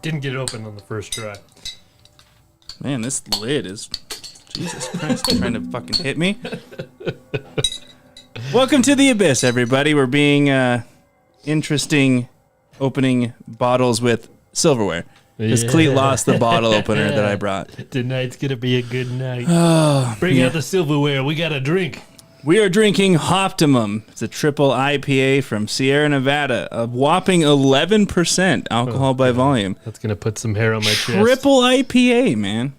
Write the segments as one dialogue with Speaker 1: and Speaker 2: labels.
Speaker 1: didn't get it open on the first try.
Speaker 2: Man, this lid is... Jesus Christ, trying to fucking hit me. Welcome to the Abyss, everybody. We're being interesting opening bottles with silverware. Because Cleet lost the bottle opener that I brought.
Speaker 1: Tonight's going to be a good night.
Speaker 2: Oh,
Speaker 1: Bring out the silverware. We got a drink.
Speaker 2: We are drinking Optimum. It's a triple IPA from Sierra Nevada. A whopping 11% alcohol by volume.
Speaker 1: That's going to put some hair on my chest.
Speaker 2: Triple IPA, man.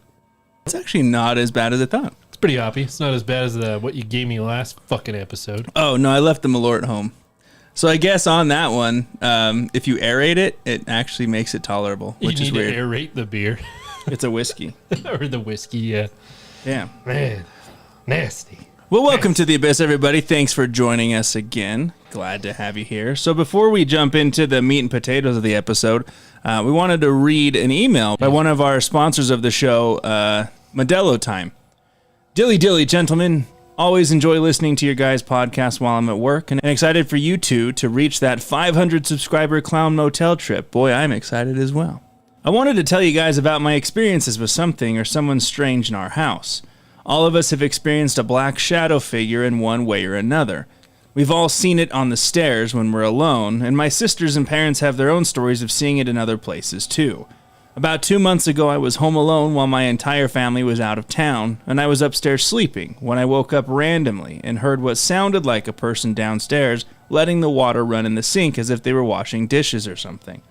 Speaker 2: It's actually not as bad as I thought.
Speaker 1: It's pretty hoppy. It's not as bad as what you gave me last fucking episode.
Speaker 2: Oh, no, I left the Malort at home. So I guess on that one, if you aerate it, it actually makes it tolerable, which is weird.
Speaker 1: You need to aerate the beer.
Speaker 2: It's a whiskey.
Speaker 1: Or the whiskey, yeah.
Speaker 2: Yeah.
Speaker 1: Man, nasty.
Speaker 2: Well, welcome to the Abyss, everybody. Thanks for joining us again. Glad to have you here. So before we jump into the meat and potatoes of the episode, we wanted to read an email by one of our sponsors of the show, Modelo Time. Dilly dilly, gentlemen. Always enjoy listening to your guys' podcast while I'm at work, and excited for you two to reach that 500 subscriber clown motel trip. Boy, I'm excited as well. I wanted to tell you guys about my experiences with something or someone strange in our house. All of us have experienced a black shadow figure in one way or another. We've all seen it on the stairs when we're alone, and my sisters and parents have their own stories of seeing it in other places too. About 2 months ago, I was home alone while my entire family was out of town, and I was upstairs sleeping when I woke up randomly and heard what sounded like a person downstairs letting the water run in the sink as if they were washing dishes or something.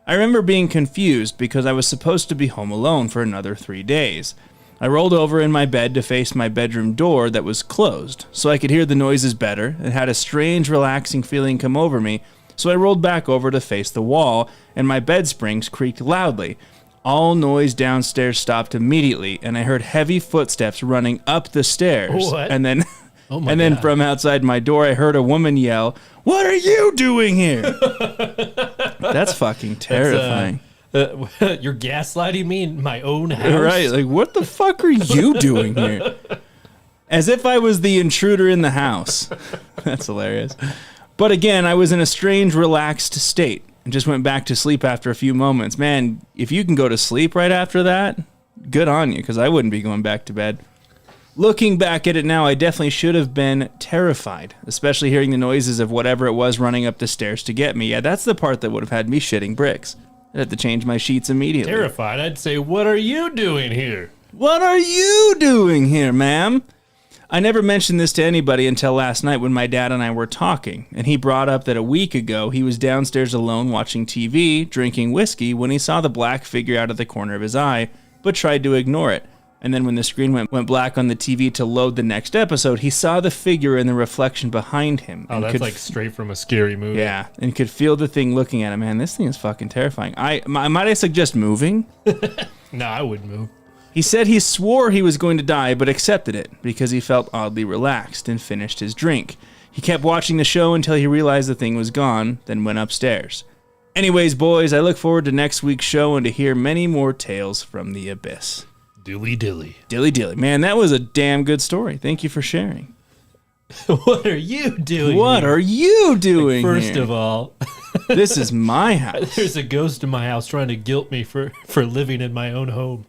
Speaker 2: I remember being confused because I was supposed to be home alone for another 3 days. I rolled over in my bed to face my bedroom door that was closed, so I could hear the noises better and had a strange, relaxing feeling come over me. So I rolled back over to face the wall, and my bed springs creaked loudly. All noise downstairs stopped immediately, and I heard heavy footsteps running up the stairs.
Speaker 1: What?
Speaker 2: And then, then from outside my door, I heard a woman yell, "What are you doing here?" That's fucking terrifying.
Speaker 1: You're gaslighting me in my own house?
Speaker 2: Right, like, what the fuck are you doing here? As if I was the intruder in the house. That's hilarious. But again, I was in a strange, relaxed state and just went back to sleep after a few moments. Man, if you can go to sleep right after that, good on you, because I wouldn't be going back to bed. Looking back at it now, I definitely should have been terrified, especially hearing the noises of whatever it was running up the stairs to get me. Yeah, that's the part that would have had me shitting bricks. I'd have to change my sheets immediately.
Speaker 1: Terrified? I'd say, what are you doing here?
Speaker 2: What are you doing here, ma'am? I never mentioned this to anybody until last night when my dad and I were talking, and he brought up that a week ago he was downstairs alone watching TV, drinking whiskey, when he saw the black figure out of the corner of his eye, but tried to ignore it. And then when the screen went black on the TV to load the next episode, he saw the figure in the reflection behind him.
Speaker 1: Oh, that's like straight from a scary movie.
Speaker 2: Yeah, and could feel the thing looking at him. Man, this thing is fucking terrifying. Might I suggest moving?
Speaker 1: No, I wouldn't move.
Speaker 2: He said he swore he was going to die, but accepted it because he felt oddly relaxed and finished his drink. He kept watching the show until he realized the thing was gone, then went upstairs. Anyways, boys, I look forward to next week's show and to hear many more tales from the Abyss.
Speaker 1: Dilly dilly.
Speaker 2: Dilly dilly. Man, that was a damn good story. Thank you for sharing.
Speaker 1: What are you doing
Speaker 2: What
Speaker 1: here?
Speaker 2: are you doing
Speaker 1: First
Speaker 2: here?
Speaker 1: of all,
Speaker 2: This is my house.
Speaker 1: There's a ghost in my house trying to guilt me for living in my own home.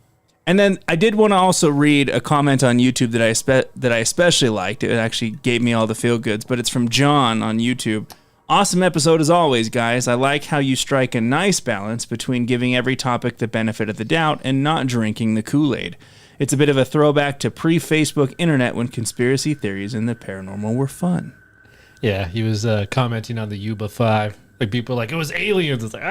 Speaker 2: And then I did want to also read a comment on YouTube that I especially liked. It actually gave me all the feel goods, but it's from John on YouTube. Awesome episode as always, guys. I like how you strike a nice balance between giving every topic the benefit of the doubt and not drinking the Kool-Aid. It's a bit of a throwback to pre-Facebook internet when conspiracy theories and the paranormal were fun.
Speaker 1: Yeah, he was commenting on the Yuba 5. Like, people are like, it was aliens. It's like,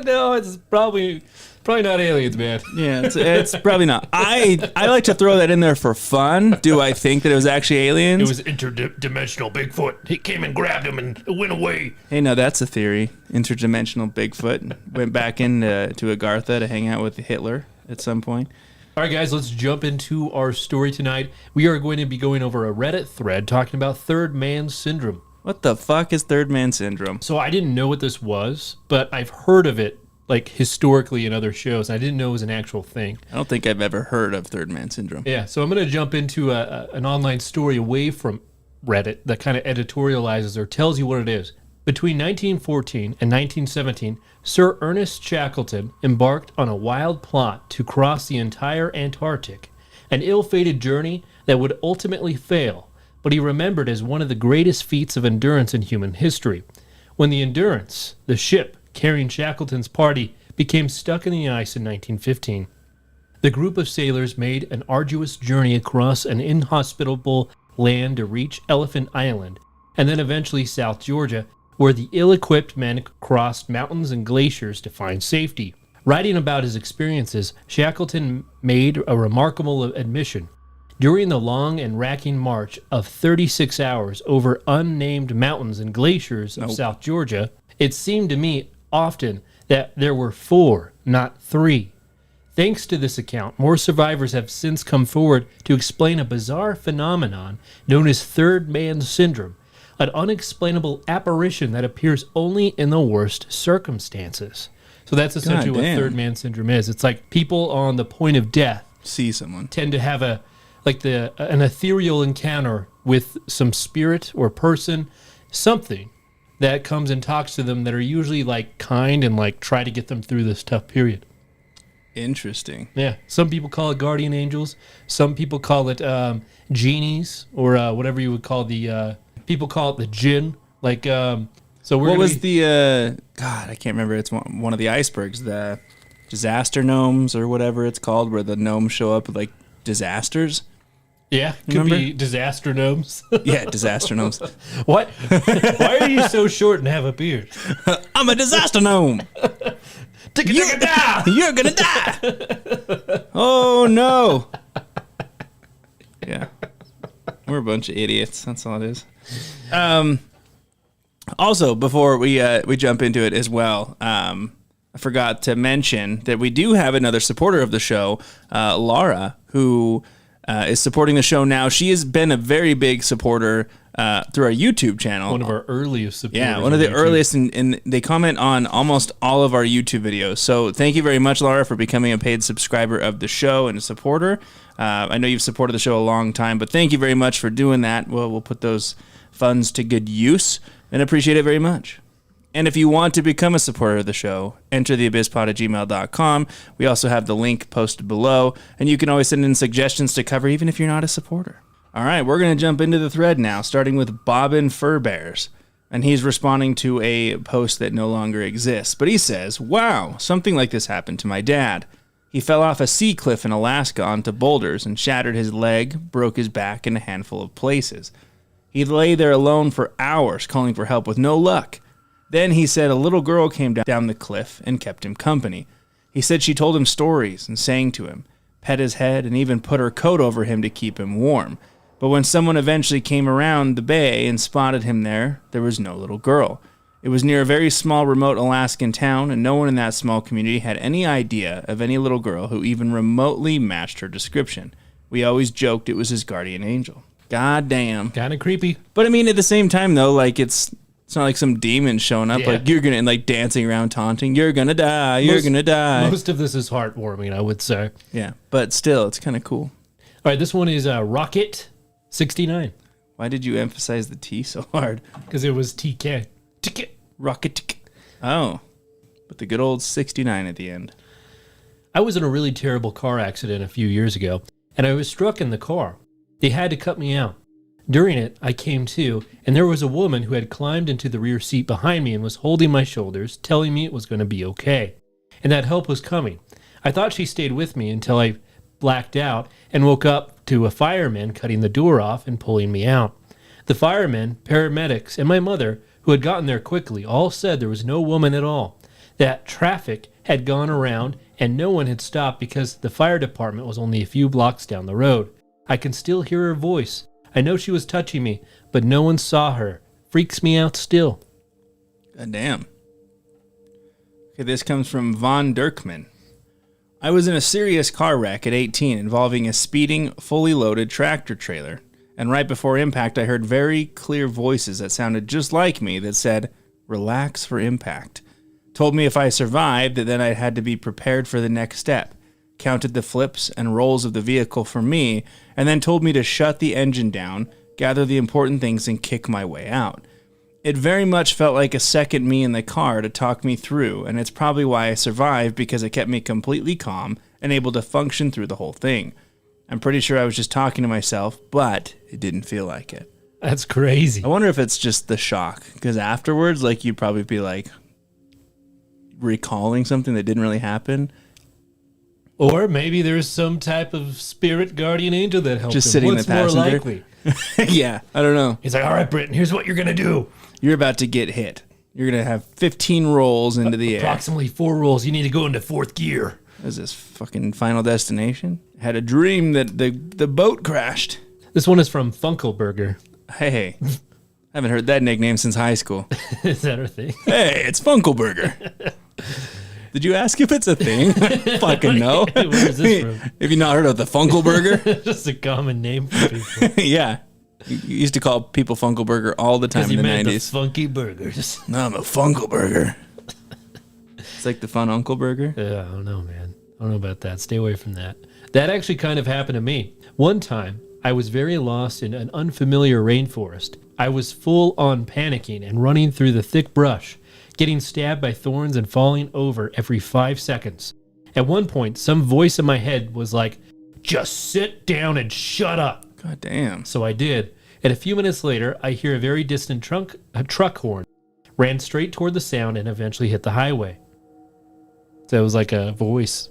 Speaker 1: no, it's probably not aliens, man.
Speaker 2: Yeah, it's probably not. I like to throw that in there for fun. Do I think that it was actually aliens?
Speaker 1: It was interdimensional Bigfoot. He came and grabbed him and went away.
Speaker 2: Hey, no, that's a theory. Interdimensional Bigfoot went back into Agartha to hang out with Hitler at some point.
Speaker 1: All right, guys, let's jump into our story tonight. We are going to be going over a Reddit thread talking about third man syndrome.
Speaker 2: What the fuck is third man syndrome?
Speaker 1: So I didn't know what this was, but I've heard of it, like, historically in other shows. I didn't know it was an actual thing.
Speaker 2: I don't think I've ever heard of third man syndrome.
Speaker 1: Yeah, so I'm going to jump into an online story away from Reddit that kind of editorializes or tells you what it is. Between 1914 and 1917, Sir Ernest Shackleton embarked on a wild plot to cross the entire Antarctic, an ill-fated journey that would ultimately fail, but he remembered as one of the greatest feats of endurance in human history. When the Endurance, the ship carrying Shackleton's party, became stuck in the ice in 1915, the group of sailors made an arduous journey across an inhospitable land to reach Elephant Island, and then eventually South Georgia, where the ill-equipped men crossed mountains and glaciers to find safety. Writing about his experiences, Shackleton made a remarkable admission. During the long and racking march of 36 hours over unnamed mountains and glaciers of South Georgia, it seemed to me often that there were 4, not 3. Thanks to this account, more survivors have since come forward to explain a bizarre phenomenon known as third man syndrome, an unexplainable apparition that appears only in the worst circumstances. So that's essentially what third man syndrome is. It's like people on the point of death
Speaker 2: see someone
Speaker 1: tend to have an ethereal encounter with some spirit or person, something that comes and talks to them that are usually like kind and like try to get them through this tough period.
Speaker 2: Interesting.
Speaker 1: Yeah. Some people call it guardian angels. Some people call it genies or whatever you would call the... people call it the jinn. Like, so we're
Speaker 2: what was the, God, I can't remember. It's one of the icebergs, the disaster gnomes or whatever it's called, where the gnomes show up with like disasters.
Speaker 1: Yeah, could be disaster gnomes.
Speaker 2: Yeah, disaster gnomes.
Speaker 1: What? Why are you so short and have a beard?
Speaker 2: I'm a disaster gnome.
Speaker 1: You're
Speaker 2: gonna die. Oh no. Yeah. We're a bunch of idiots. That's all it is. Also, before we jump into it as well, I forgot to mention that we do have another supporter of the show, Laura, who is supporting the show now. She has been a very big supporter through our YouTube channel.
Speaker 1: One of our earliest supporters.
Speaker 2: Yeah, one of the earliest, and they comment on almost all of our YouTube videos. So thank you very much, Laura, for becoming a paid subscriber of the show and a supporter. I know you've supported the show a long time, but thank you very much for doing that. We'll put those funds to good use and appreciate it very much. And if you want to become a supporter of the show, entertheabysspod@gmail.com. We also have the link posted below, and you can always send in suggestions to cover even if you're not a supporter. All right, we're going to jump into the thread now, starting with Bobbin Fur Bears. And he's responding to a post that no longer exists. But he says, wow, something like this happened to my dad. He fell off a sea cliff in Alaska onto boulders and shattered his leg, broke his back in a handful of places. He lay there alone for hours calling for help with no luck. Then he said a little girl came down the cliff and kept him company. He said she told him stories and sang to him, pet his head, and even put her coat over him to keep him warm. But when someone eventually came around the bay and spotted him there was no little girl. It was near a very small remote Alaskan town, and no one in that small community had any idea of any little girl who even remotely matched her description. We always joked it was his guardian angel. God damn.
Speaker 1: Kind of creepy.
Speaker 2: But I mean, at the same time, though, like it's not like some demon showing up, like you're gonna, and like dancing around taunting, you're gonna die, you're gonna die.
Speaker 1: Most of this is heartwarming, I would say.
Speaker 2: Yeah, but still, it's kind of cool.
Speaker 1: All right, this one is Rocket 69.
Speaker 2: Why did you emphasize the T so hard?
Speaker 1: Because it was TK. Ticket.
Speaker 2: Rocket. Oh, but the good old 69 at the end.
Speaker 1: I was in a really terrible car accident a few years ago, and I was struck in the car. They had to cut me out. During it, I came to, and there was a woman who had climbed into the rear seat behind me and was holding my shoulders, telling me it was going to be okay, and that help was coming. I thought she stayed with me until I blacked out and woke up to a fireman cutting the door off and pulling me out. The firemen, paramedics, and my mother, who had gotten there quickly, all said there was no woman at all, that traffic had gone around and no one had stopped because the fire department was only a few blocks down the road. I can still hear her voice. I know she was touching me, but no one saw her. Freaks me out still.
Speaker 2: God damn. Okay, this comes from Von Dirkman. I was in a serious car wreck at 18 involving a speeding, fully loaded tractor trailer. And right before impact, I heard very clear voices that sounded just like me that said, relax for impact. Told me if I survived, that then I had to be prepared for the next step. Counted the flips and rolls of the vehicle for me, and then told me to shut the engine down, gather the important things, and kick my way out. It very much felt like a second me in the car to talk me through, and it's probably why I survived, because it kept me completely calm and able to function through the whole thing. I'm pretty sure I was just talking to myself, but it didn't feel like it.
Speaker 1: That's crazy.
Speaker 2: I wonder if it's just the shock, because afterwards, like, you'd probably be like recalling something that didn't really happen.
Speaker 1: Or maybe there's some type of spirit guardian angel that helped
Speaker 2: Just
Speaker 1: him.
Speaker 2: sitting in
Speaker 1: What's
Speaker 2: the
Speaker 1: more
Speaker 2: passenger?
Speaker 1: likely?
Speaker 2: Yeah, I don't know.
Speaker 1: He's like, all right, Britton, here's what you're going to do.
Speaker 2: You're about to get hit. You're going to have 15 rolls into the air.
Speaker 1: Approximately 4 rolls. You need to go into 4th gear.
Speaker 2: Is this fucking Final Destination? Had a dream that the boat crashed.
Speaker 1: This one is from Funkelberger.
Speaker 2: Hey, I haven't heard that nickname since high school.
Speaker 1: Is that her thing?
Speaker 2: Hey, it's Funkelberger. Did you ask if it's a thing? Fucking no.
Speaker 1: Where is this from?
Speaker 2: Have you not heard of the Funkelberger?
Speaker 1: Just a common name for people.
Speaker 2: Yeah. You used to call people Funkelberger all the time in the 90s.
Speaker 1: The funky burgers.
Speaker 2: No, I'm a Funkelberger. It's like the fun Uncle Burger.
Speaker 1: I don't know, man. I don't know about that. Stay away from that. That actually kind of happened to me. One time, I was very lost in an unfamiliar rainforest. I was full on panicking and running through the thick brush, getting stabbed by thorns and falling over every 5 seconds. At one point, some voice in my head was like, just sit down and shut up.
Speaker 2: God damn.
Speaker 1: So I did. And a few minutes later, I hear a very distant truck horn. Ran straight toward the sound and eventually hit the highway. So it was like a voice.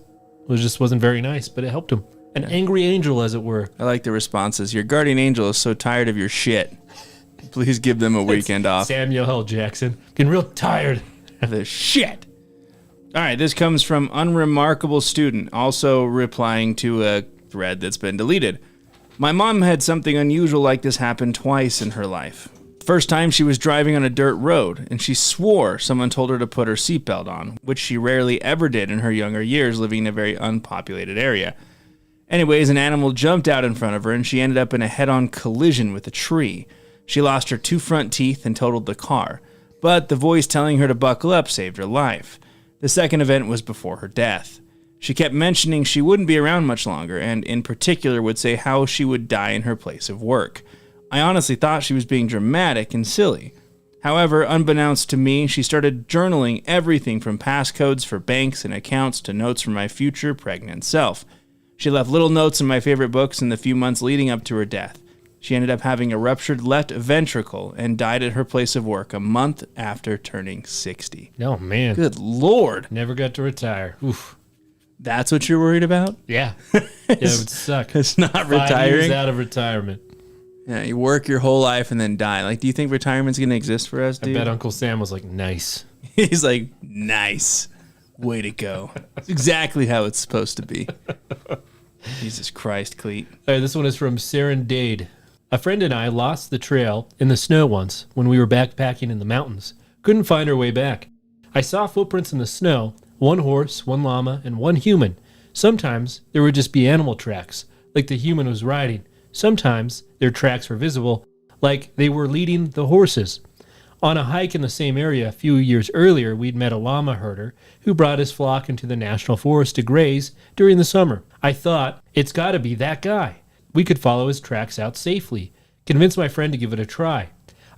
Speaker 1: It just wasn't very nice, but it helped him. An angry angel, as it were.
Speaker 2: I like the responses. Your guardian angel is so tired of your shit. Please give them a weekend off.
Speaker 1: Samuel L. Jackson. Getting real tired
Speaker 2: of the shit. All right, this comes from Unremarkable Student, also replying to a thread that's been deleted. My mom had something unusual like this happen twice in her life. First time she was driving on a dirt road, and she swore someone told her to put her seatbelt on, which she rarely ever did in her younger years living in a very unpopulated area. Anyways, an animal jumped out in front of her, and she ended up in a head-on collision with a tree. She lost her 2 front teeth and totaled the car, but the voice telling her to buckle up saved her life. The second event was before her death. She kept mentioning she wouldn't be around much longer, and in particular would say how she would die in her place of work. I honestly thought she was being dramatic and silly. However, unbeknownst to me, she started journaling everything from passcodes for banks and accounts to notes from my future pregnant self. She left little notes in my favorite books in the few months leading up to her death. She ended up having a ruptured left ventricle and died at her place of work a month after turning 60.
Speaker 1: Oh, man.
Speaker 2: Good Lord.
Speaker 1: Never got to retire. Oof.
Speaker 2: That's what you're worried about?
Speaker 1: Yeah. Yeah, it would suck.
Speaker 2: It's not
Speaker 1: 5
Speaker 2: retiring.
Speaker 1: years out of retirement.
Speaker 2: Yeah, you work your whole life and then die. Like, do you think retirement's going to exist for us, dude?
Speaker 1: I bet Uncle Sam was like, nice.
Speaker 2: He's like, nice. Way to go. It's exactly how it's supposed to be. Jesus Christ, Cleet.
Speaker 1: All right, this one is from Serendade. A friend and I lost the trail in the snow once when we were backpacking in the mountains. Couldn't find our way back. I saw footprints in the snow, 1 horse, 1 llama, and 1 human. Sometimes there would just be animal tracks, like the human was riding. Sometimes their tracks were visible, like they were leading the horses. On a hike in the same area a few years earlier, we'd met a llama herder who brought his flock into the national forest to graze during the summer. I thought, it's got to be that guy. We could follow his tracks out safely. Convinced my friend to give it a try.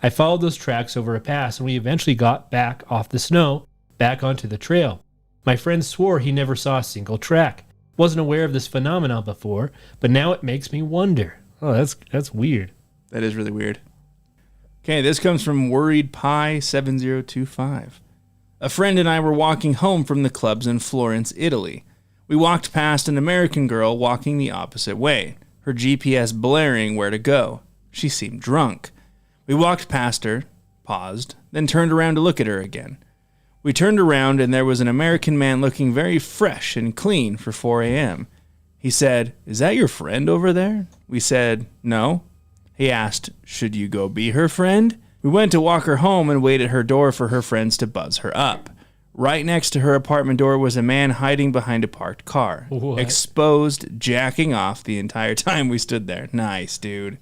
Speaker 1: I followed those tracks over a pass, and we eventually got back off the snow, back onto the trail. My friend swore he never saw a single track. Wasn't aware of this phenomenon before, but now it makes me wonder. Oh, that's weird.
Speaker 2: That is really weird. Okay, this comes from Worried Pie 7025. A friend and I were walking home from the clubs in Florence, Italy. We walked past an American girl walking the opposite way, her GPS blaring where to go. She seemed drunk. We walked past her, paused, then turned around to look at her again. We turned around and there was an American man looking very fresh and clean for 4 a.m. He said, "Is that your friend over there?" We said, "No." He asked, "Should you go be her friend?" We went to walk her home and waited at her door for her friends to buzz her up. Right next to her apartment door was a man hiding behind a parked car.
Speaker 1: What?
Speaker 2: Exposed, jacking off the entire time we stood there. Nice, dude.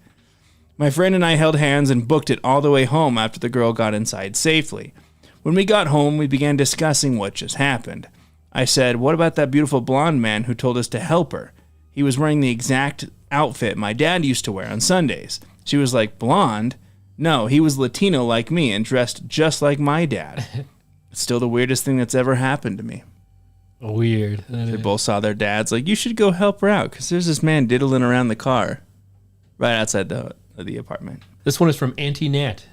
Speaker 2: My friend and I held hands and booked it all the way home after the girl got inside safely. When we got home, we began discussing what just happened. I said, "What about that beautiful blonde man who told us to help her? He was wearing the exact outfit my dad used to wear on Sundays." She was like, "Blonde?" No, he was Latino like me and dressed just like my dad. It's still the weirdest thing that's ever happened to me.
Speaker 1: Weird.
Speaker 2: They both saw their dads like, you should go help her out because there's this man diddling around the car right outside the apartment.
Speaker 1: This one is from Auntie Nat.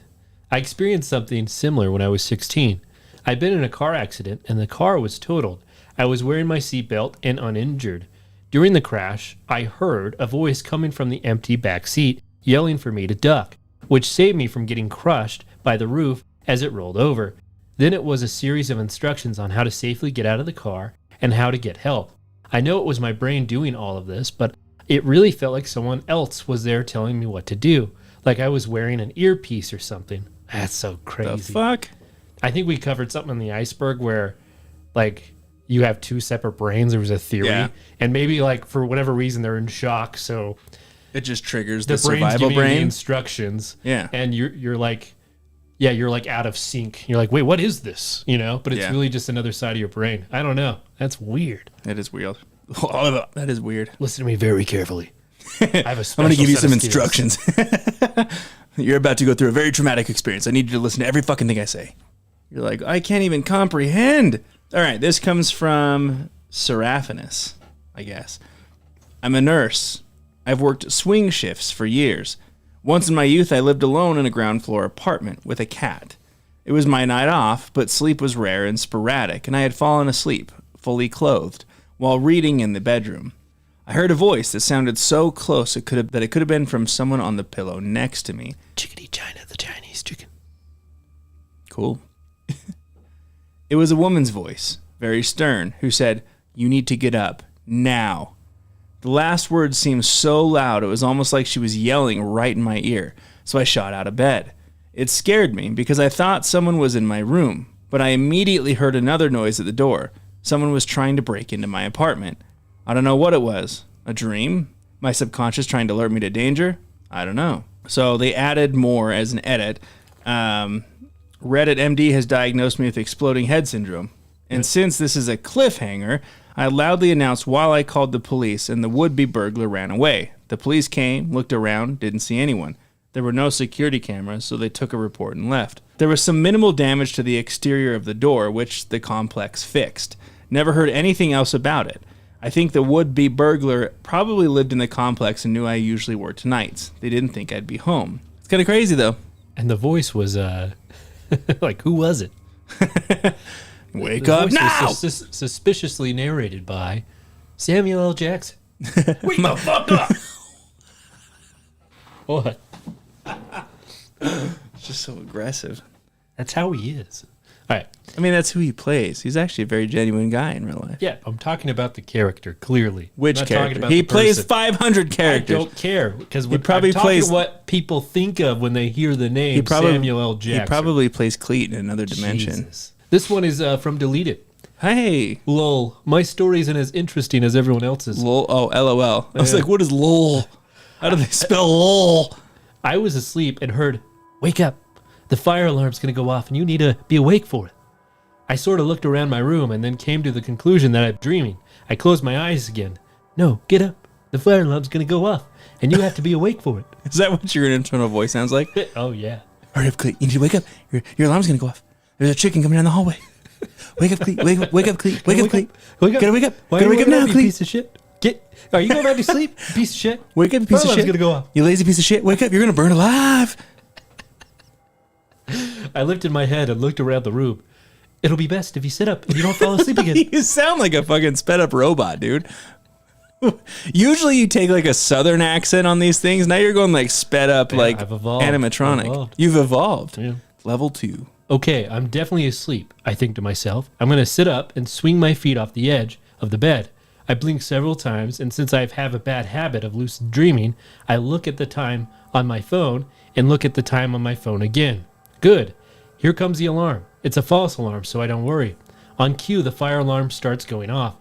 Speaker 1: I experienced something similar when I was 16. I'd been in a car accident and the car was totaled. I was wearing my seatbelt and uninjured. During the crash, I heard a voice coming from the empty back seat yelling for me to duck, which saved me from getting crushed by the roof as it rolled over. Then it was a series of instructions on how to safely get out of the car and how to get help. I know it was my brain doing all of this, but it really felt like someone else was there telling me what to do, like I was wearing an earpiece or something. That's so crazy.
Speaker 2: The fuck?
Speaker 1: I think we covered something on the iceberg where, like, you have two separate brains. There was a theory, and maybe, like, for whatever reason, they're in shock, so
Speaker 2: it just triggers
Speaker 1: the
Speaker 2: the survival
Speaker 1: brain.
Speaker 2: brain.
Speaker 1: The instructions,
Speaker 2: Yeah.
Speaker 1: and you're like, yeah, you're like out of sync. You're like, wait, what is this? You know, but it's really just another side of your brain. I don't know. That's weird.
Speaker 2: That is weird. That is weird.
Speaker 1: Listen to me very carefully. I have a special
Speaker 2: I'm going to give you
Speaker 1: set
Speaker 2: some
Speaker 1: of skills.
Speaker 2: instructions. You're about to go through a very traumatic experience. I need you to listen to every fucking thing I say. You're like, I can't even comprehend. All right, this comes from Seraphinus, I guess. I'm a nurse. I've worked swing shifts for years. Once in my youth, I lived alone in a ground floor apartment with a cat. It was my night off, but sleep was rare and sporadic, and I had fallen asleep, fully clothed, while reading in the bedroom. I heard a voice that sounded so close it could have been from someone on the pillow next to me.
Speaker 1: Chickadee China, the Chinese chicken.
Speaker 2: Cool. It was a woman's voice, very stern, who said, "You need to get up, now." The last word seemed so loud it was almost like she was yelling right in my ear, so I shot out of bed. It scared me because I thought someone was in my room, but I immediately heard another noise at the door. Someone was trying to break into my apartment. I don't know what it was. A dream? My subconscious trying to alert me to danger? I don't know. So they added more as an edit. Reddit MD has diagnosed me with exploding head syndrome. And since this is a cliffhanger, I loudly announced while I called the police and the would-be burglar ran away. The police came, looked around, didn't see anyone. There were no security cameras, so they took a report and left. There was some minimal damage to the exterior of the door, which the complex fixed. Never heard anything else about it. I think the would-be burglar probably lived in the complex and knew I usually worked nights. They didn't think I'd be home. It's kind of crazy, though.
Speaker 1: And the voice was, like, who was it?
Speaker 2: Wake
Speaker 1: The
Speaker 2: up
Speaker 1: voice
Speaker 2: now!
Speaker 1: was suspiciously narrated by Samuel L. Jackson. Wake the fuck up! What?
Speaker 2: It's just so aggressive.
Speaker 1: That's how he is. All right.
Speaker 2: I mean, that's who he plays. He's actually a very genuine guy in real life.
Speaker 1: Yeah, I'm talking about the character, clearly.
Speaker 2: Which
Speaker 1: I'm not talking
Speaker 2: character?
Speaker 1: about
Speaker 2: He
Speaker 1: the
Speaker 2: plays
Speaker 1: person.
Speaker 2: 500 characters.
Speaker 1: I don't care, because
Speaker 2: He probably
Speaker 1: I'm talking
Speaker 2: plays-
Speaker 1: what people think of when they hear the name Samuel L. Jackson.
Speaker 2: He probably plays Cleet in another dimension.
Speaker 1: Jesus. This one is from Deleted.
Speaker 2: Hey.
Speaker 1: Lol. My story isn't as interesting as everyone else's.
Speaker 2: Lol. Oh, LOL. I was like, what is lol? How do they spell lol?
Speaker 1: I was asleep and heard, "Wake up. The fire alarm's going to go off and you need to be awake for it." I sort of looked around my room and then came to the conclusion that I'm dreaming. I closed my eyes again. "No, get up. The fire alarm's going to go off and you have to be awake for it."
Speaker 2: Is that what your internal voice sounds like?
Speaker 1: Oh, yeah.
Speaker 2: Hurry up, Cleet. You need to wake up. Your alarm's going to go off. There's a chicken coming down the hallway. Wake up, Cleet. Wake up, Cleet. Wake up, Cleet.
Speaker 1: Wake up.
Speaker 2: Gotta wake up.
Speaker 1: Why
Speaker 2: Gotta
Speaker 1: are you
Speaker 2: wake up now,
Speaker 1: waking you
Speaker 2: Cleet.
Speaker 1: piece of shit? Are you going back to sleep? Piece of shit.
Speaker 2: Wake up, you piece of
Speaker 1: Fire
Speaker 2: shit.
Speaker 1: alarm's going to go off.
Speaker 2: You lazy piece of shit. Wake up. You're going to burn alive.
Speaker 1: I lifted my head and looked around the room. It'll be best if you sit up and you don't fall asleep again.
Speaker 2: You sound like a fucking sped up robot, dude. Usually you take like a southern accent on these things. Now you're going like sped up,
Speaker 1: Yeah,
Speaker 2: like
Speaker 1: I've evolved.
Speaker 2: animatronic.
Speaker 1: I've evolved.
Speaker 2: You've evolved.
Speaker 1: Yeah.
Speaker 2: Level 2.
Speaker 1: Okay, I'm definitely asleep, I think to myself. I'm going to sit up and swing my feet off the edge of the bed. I blink several times, and since I have a bad habit of lucid dreaming, I look at the time on my phone and look at the time on my phone again. Good. Here comes the alarm. It's a false alarm, so I don't worry. On cue, the fire alarm starts going off.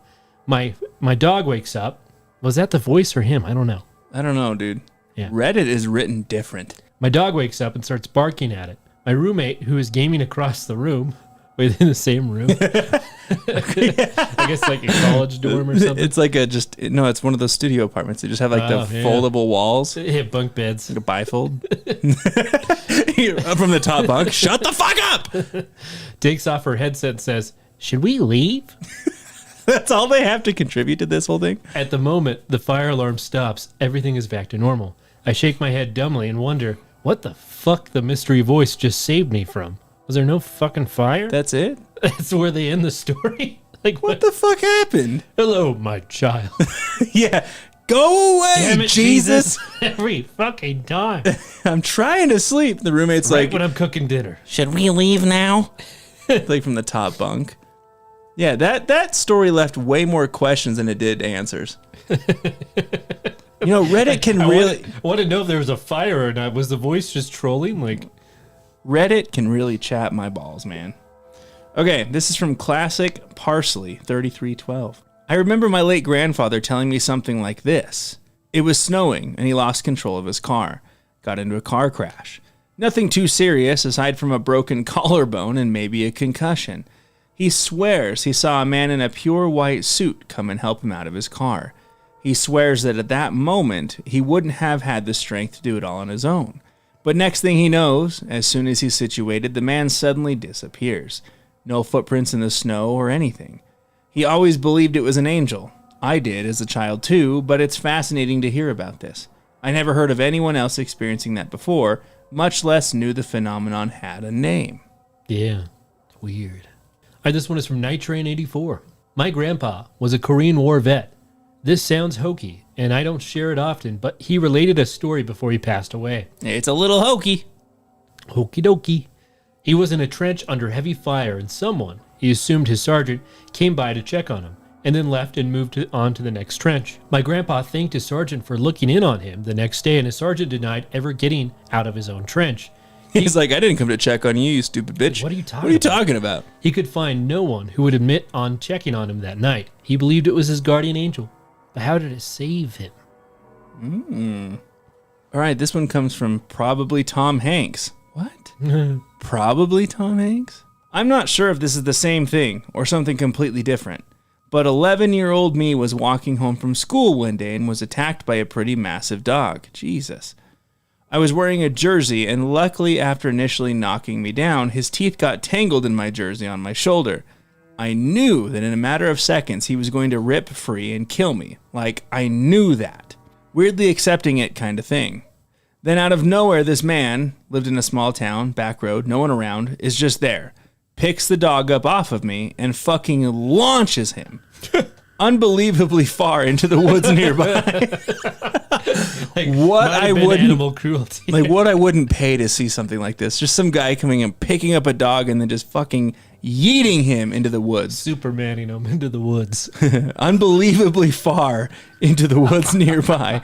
Speaker 1: My dog wakes up. Was that the voice or him? I don't know.
Speaker 2: I don't know, dude.
Speaker 1: Yeah.
Speaker 2: Reddit is written different.
Speaker 1: My dog wakes up and starts barking at it. My roommate, who is gaming across the room, within the same room, I guess like a college dorm or something.
Speaker 2: It's like it's one of those studio apartments. They just have like the foldable walls.
Speaker 1: Yeah, bunk beds.
Speaker 2: Like a bifold. From the top bunk. Shut the fuck up!
Speaker 1: Takes off her headset and says, "Should we leave?"
Speaker 2: That's all they have to contribute to this whole thing?
Speaker 1: At the moment, the fire alarm stops. Everything is back to normal. I shake my head dumbly and wonder, what the fuck the mystery voice just saved me from? Was there no fucking fire?
Speaker 2: That's it?
Speaker 1: That's where they end the story? Like
Speaker 2: what the fuck happened?
Speaker 1: Hello, my child.
Speaker 2: Yeah. Go away,
Speaker 1: damn it,
Speaker 2: Jesus.
Speaker 1: Every fucking time.
Speaker 2: I'm trying to sleep. The roommate's
Speaker 1: right
Speaker 2: like,
Speaker 1: when I'm cooking dinner.
Speaker 2: Should we leave now? Like from the top bunk. Yeah, that story left way more questions than it did answers. You know, Reddit can really...
Speaker 1: I want to know if there was a fire or not. Was the voice just trolling? Like,
Speaker 2: Reddit can really chat my balls, man. Okay, this is from Classic Parsley 3312. I remember my late grandfather telling me something like this. It was snowing, and he lost control of his car. Got into a car crash. Nothing too serious aside from a broken collarbone and maybe a concussion. He swears he saw a man in a pure white suit come and help him out of his car. He swears that at that moment, he wouldn't have had the strength to do it all on his own. But next thing he knows, as soon as he's situated, the man suddenly disappears. No footprints in the snow or anything. He always believed it was an angel. I did as a child too, but it's fascinating to hear about this. I never heard of anyone else experiencing that before, much less knew the phenomenon had a name.
Speaker 1: Yeah, it's weird. All right, this one is from Nitrain84. My grandpa was a Korean War vet. This sounds hokey, and I don't share it often, but he related a story before he passed away.
Speaker 2: It's a little hokey.
Speaker 1: Hokey dokey. He was in a trench under heavy fire, and someone, he assumed his sergeant, came by to check on him, and then left and moved on to the next trench. My grandpa thanked his sergeant for looking in on him the next day, and his sergeant denied ever getting out of his own trench.
Speaker 2: He's like, I didn't come to check on you, you stupid bitch.
Speaker 1: What are you talking
Speaker 2: about?
Speaker 1: He could find no one who would admit on checking on him that night. He believed it was his guardian angel. But how did it save him?
Speaker 2: All right, this one comes from probably Tom Hanks. What? Probably Tom Hanks? I'm not sure if this is the same thing or something completely different, but 11-year-old me was walking home from school one day and was attacked by a pretty massive dog. Jesus. I was wearing a jersey, and luckily after initially knocking me down, his teeth got tangled in my jersey on my shoulder. I knew that in a matter of seconds he was going to rip free and kill me. Like, I knew that. Weirdly accepting it kind of thing. Then out of nowhere, this man, lived in a small town, back road, no one around, is just there. Picks the dog up off of me and fucking launches him unbelievably far into the woods nearby.
Speaker 1: What I wouldn't animal cruelty.
Speaker 2: Like what I wouldn't pay to see something like this. Just some guy coming and picking up a dog and then just fucking yeeting him into the woods.
Speaker 1: Supermaning him into the woods.
Speaker 2: Unbelievably far into the woods nearby.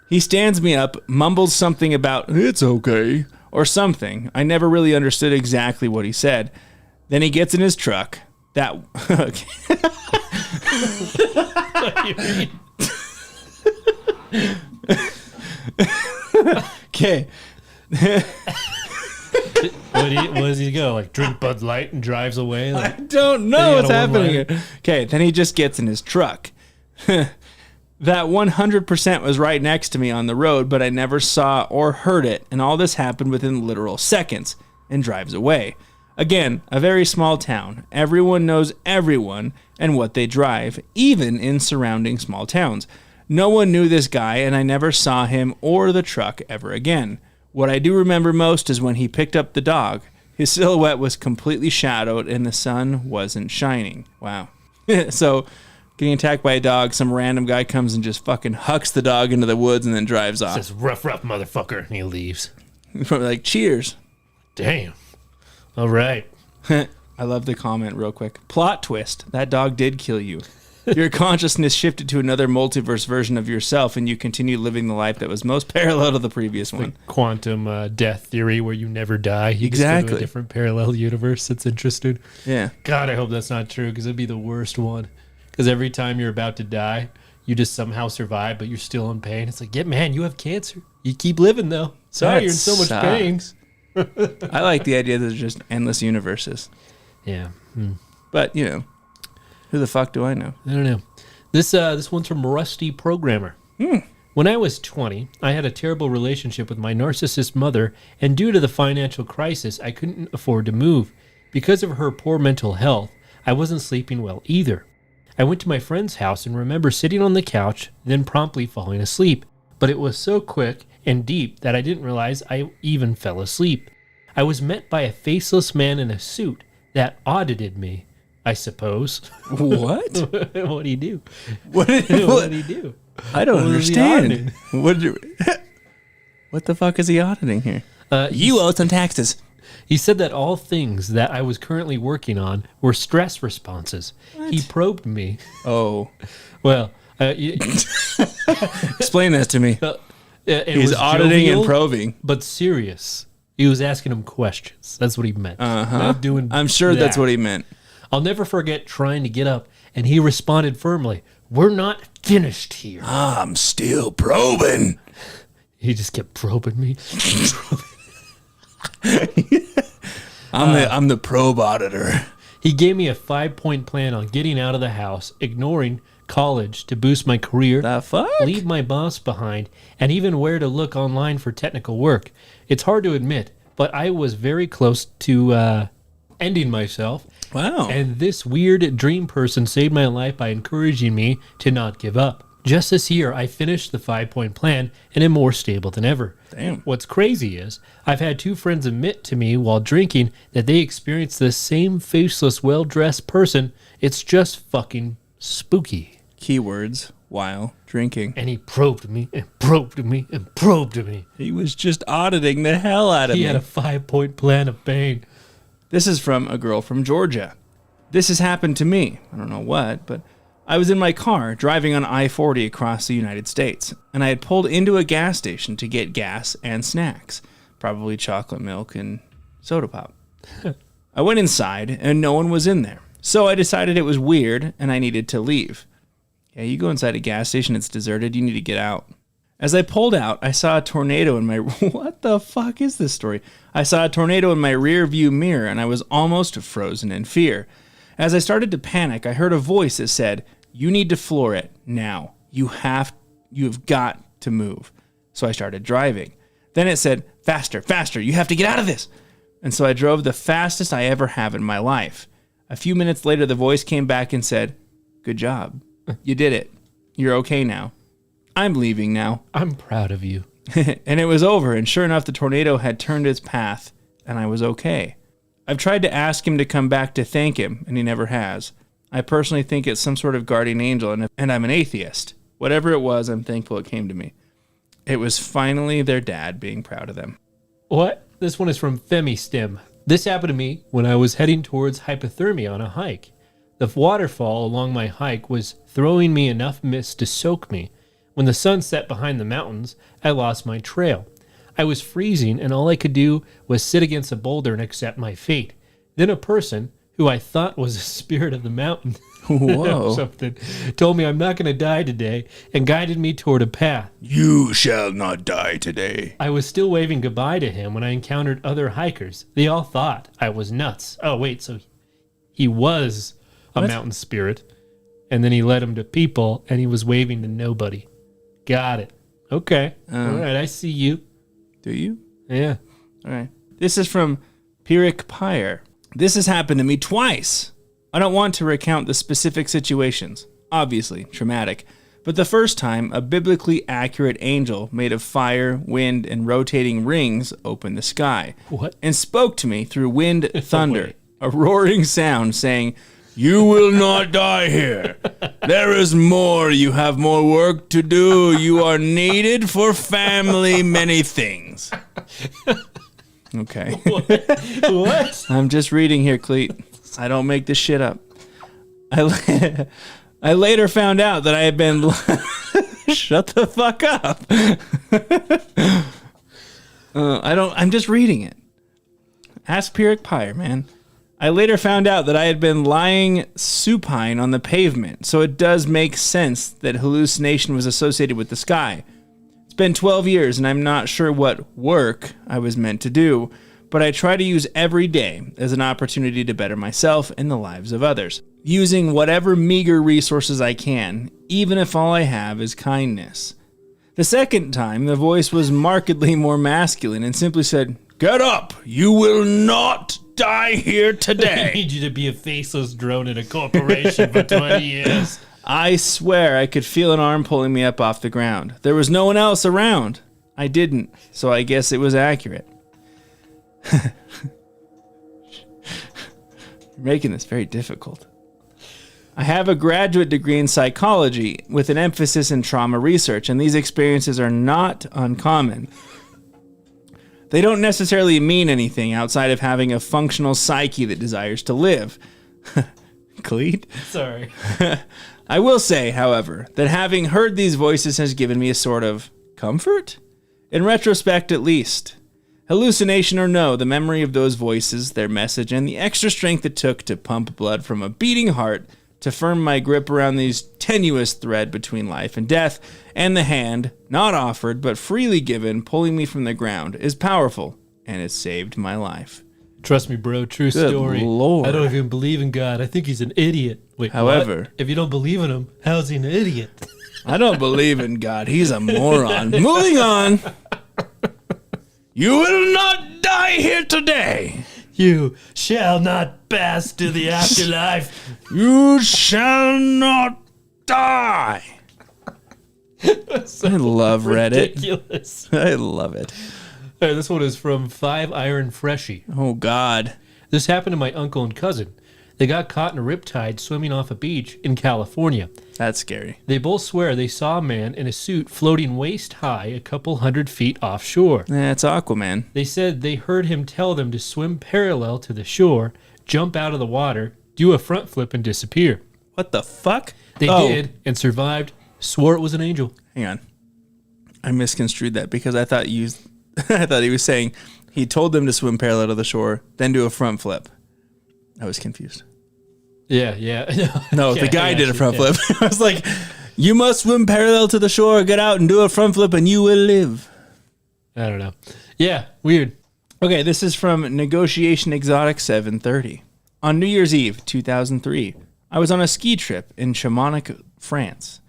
Speaker 2: He stands me up, mumbles something about, it's okay, or something. I never really understood exactly what he said. Then he gets in his truck. That... Okay.
Speaker 1: What does he go? Like drink Bud Light and drives away? Like,
Speaker 2: I don't know what's happening here. Okay, then he just gets in his truck. That 100% was right next to me on the road, but I never saw or heard it, and all this happened within literal seconds, and drives away. Again, a very small town. Everyone knows everyone and what they drive, even in surrounding small towns. No one knew this guy, and I never saw him or the truck ever again. What I do remember most is when he picked up the dog. His silhouette was completely shadowed, and the sun wasn't shining. Wow. So... getting attacked by a dog, some random guy comes and just fucking hucks the dog into the woods and then drives off.
Speaker 1: Says, rough motherfucker, and he leaves.
Speaker 2: Like, cheers.
Speaker 1: Damn. All right.
Speaker 2: I love the comment real quick. Plot twist. That dog did kill you. Your consciousness shifted to another multiverse version of yourself, and you continue living the life that was most parallel to the previous one.
Speaker 1: The quantum death theory where you never die. You
Speaker 2: exactly.
Speaker 1: Just go to a different parallel universe that's interested.
Speaker 2: Yeah.
Speaker 1: God, I hope that's not true, because it'd be the worst one. Because every time you're about to die, you just somehow survive, but you're still in pain. It's like, yeah, man, you have cancer. You keep living, though. Sorry, you're in so much pain.
Speaker 2: I like the idea that there's just endless universes.
Speaker 1: Yeah.
Speaker 2: But, you know, Who the fuck do I know?
Speaker 1: I don't know. This one's from Rusty Programmer. When I was 20, I had a terrible relationship with my narcissist mother, and due to the financial crisis, I couldn't afford to move. Because of her poor mental health, I wasn't sleeping well either. I went to my friend's house and remember sitting on the couch, then promptly falling asleep. But it was so quick and deep that I didn't realize I even fell asleep. I was met by a faceless man in a suit that audited me, I suppose.
Speaker 2: What?
Speaker 1: What do you do?
Speaker 2: What
Speaker 1: What do you do?
Speaker 2: I don't
Speaker 1: What is he
Speaker 2: understand. What the fuck is he auditing here? You owe some taxes.
Speaker 1: He said that all things that I was currently working on were stress responses.
Speaker 2: What?
Speaker 1: He probed me.
Speaker 2: Oh.
Speaker 1: Well,
Speaker 2: Explain this to me.
Speaker 1: it
Speaker 2: He's
Speaker 1: was
Speaker 2: auditing
Speaker 1: jovial,
Speaker 2: and probing.
Speaker 1: but serious. He was asking him questions. That's what he meant. Not doing
Speaker 2: I'm sure that's
Speaker 1: that.
Speaker 2: what he meant.
Speaker 1: I'll never forget trying to get up, and he responded firmly, "We're not finished here."
Speaker 2: I'm still probing.
Speaker 1: He just kept probing me.
Speaker 2: I'm the probe auditor.
Speaker 1: He gave me a 5-point plan on getting out of the house, ignoring college to boost my career,
Speaker 2: The fuck?
Speaker 1: leave my boss behind, and even where to look online for technical work. It's hard to admit, but I was very close to ending myself.
Speaker 2: Wow.
Speaker 1: And this weird dream person saved my life by encouraging me to not give up. Just this year, I finished the 5-point plan and am more stable than ever.
Speaker 2: Damn.
Speaker 1: What's crazy is, I've had 2 friends admit to me while drinking that they experienced the same faceless, well-dressed person. It's just fucking spooky.
Speaker 2: Keywords while drinking.
Speaker 1: And he probed me and probed me and probed me.
Speaker 2: He was just auditing the hell out of
Speaker 1: He
Speaker 2: me.
Speaker 1: had a 5-point plan of pain.
Speaker 2: This is from a girl from Georgia. This has happened to me. I don't know what, but I was in my car driving on I-40 across the United States, and I had pulled into a gas station to get gas and snacks, probably chocolate milk and soda pop. I went inside, and no one was in there, so I decided it was weird, and I needed to leave. Yeah, you go inside a gas station, it's deserted, you need to get out. As I pulled out, I saw a tornado in my... What the fuck is this story? I saw a tornado in my rear view mirror, and I was almost frozen in fear. As I started to panic, I heard a voice that said, "You need to floor it now. You've got to move." So I started driving. Then it said, "Faster, faster, you have to get out of this." And so I drove the fastest I ever have in my life. A few minutes later, the voice came back and said, "Good job. You did it. You're okay now. I'm leaving now."
Speaker 1: I'm proud of you.
Speaker 2: And it was over, and sure enough, the tornado had turned its path, and I was okay. I've tried to ask him to come back to thank him, and he never has. I personally think it's some sort of guardian angel, and I'm an atheist. Whatever it was, I'm thankful it came to me. It was finally their dad being proud of them.
Speaker 1: What? This one is from FemiStim. This happened to me when I was heading towards hypothermia on a hike. The waterfall along my hike was throwing me enough mist to soak me. When the sun set behind the mountains, I lost my trail. I was freezing, and all I could do was sit against a boulder and accept my fate. Then a person, who I thought was a spirit of the mountain,
Speaker 2: Whoa.
Speaker 1: something, told me I'm not going to die today and guided me toward a path.
Speaker 2: You shall not die today.
Speaker 1: I was still waving goodbye to him when I encountered other hikers. They all thought I was nuts. Oh, wait, so he was a mountain spirit, and then he led them to people, and he was waving to nobody. Got it. Okay. All right, I see you.
Speaker 2: Do you?
Speaker 1: Yeah.
Speaker 2: All right. This is from Pyrrhic Pyre. This has happened to me twice. I don't want to recount the specific situations. Obviously, traumatic. But the first time, a biblically accurate angel made of fire, wind, and rotating rings opened the sky.
Speaker 1: What?
Speaker 2: And spoke to me through wind, thunder,
Speaker 1: Wait.
Speaker 2: a roaring sound saying, "You will not die here. There is more. You have more work to do. You are needed for family, many things." Okay.
Speaker 1: What?
Speaker 2: I'm just reading here, Cleet. I don't make this shit up. I later found out that I had been... Shut the fuck up. I'm just reading it. Ask Pyrrhic Pyre, man. I later found out that I had been lying supine on the pavement, so it does make sense that hallucination was associated with the sky. It's been 12 years, and I'm not sure what work I was meant to do, but I try to use every day as an opportunity to better myself and the lives of others, using whatever meager resources I can, even if all I have is kindness. The second time, the voice was markedly more masculine and simply said, "Get up! You will not die here
Speaker 1: I
Speaker 2: today."
Speaker 1: need you to be a faceless drone in a corporation for 20 years.
Speaker 2: I swear I could feel an arm pulling me up off the ground. There was no one else around. I didn't, so I guess it was accurate. You're making this very difficult. I have a graduate degree in psychology with an emphasis in trauma research, and these experiences are not uncommon. They don't necessarily mean anything outside of having a functional psyche that desires to live. Cleat?
Speaker 1: Sorry.
Speaker 2: I will say, however, that having heard these voices has given me a sort of comfort? In retrospect, at least. Hallucination or no, the memory of those voices, their message, and the extra strength it took to pump blood from a beating heart to firm my grip around these tenuous thread between life and death, and the hand, not offered but freely given, pulling me from the ground, is powerful, and it saved my life.
Speaker 1: Trust me, bro. True
Speaker 2: Good
Speaker 1: story.
Speaker 2: Lord.
Speaker 1: I don't even believe in God. I think he's an idiot. Wait,
Speaker 2: However-
Speaker 1: what? If you don't believe in him, how's he an idiot?
Speaker 2: I don't believe in God. He's a moron. Moving on. You will not die here today.
Speaker 1: You shall not pass to the afterlife.
Speaker 2: You shall not die. I love Reddit.
Speaker 1: Ridiculous.
Speaker 2: I love it.
Speaker 1: All right, this one is from 5 Iron Freshie.
Speaker 2: Oh, God.
Speaker 1: This happened to my uncle and cousin. They got caught in a riptide swimming off a beach in California.
Speaker 2: That's scary.
Speaker 1: They both swear they saw a man in a suit floating waist high a couple 100 feet offshore.
Speaker 2: It's Aquaman.
Speaker 1: They said they heard him tell them to swim parallel to the shore, jump out of the water, do a front flip, and disappear.
Speaker 2: What the fuck?
Speaker 1: They did and survived, swore it was an angel.
Speaker 2: Hang on. I misconstrued that because I thought I thought he was saying he told them to swim parallel to the shore, then do a front flip. I was confused.
Speaker 1: Yeah.
Speaker 2: No,
Speaker 1: Yeah,
Speaker 2: the guy
Speaker 1: I
Speaker 2: did a
Speaker 1: got
Speaker 2: front
Speaker 1: you,
Speaker 2: flip. I was like, you must swim parallel to the shore, get out and do a front flip, and you will live.
Speaker 1: I don't know. Yeah, weird.
Speaker 2: Okay, this is from Negotiation Exotic 730. On New Year's Eve, 2003, I was on a ski trip in Chamonix, France.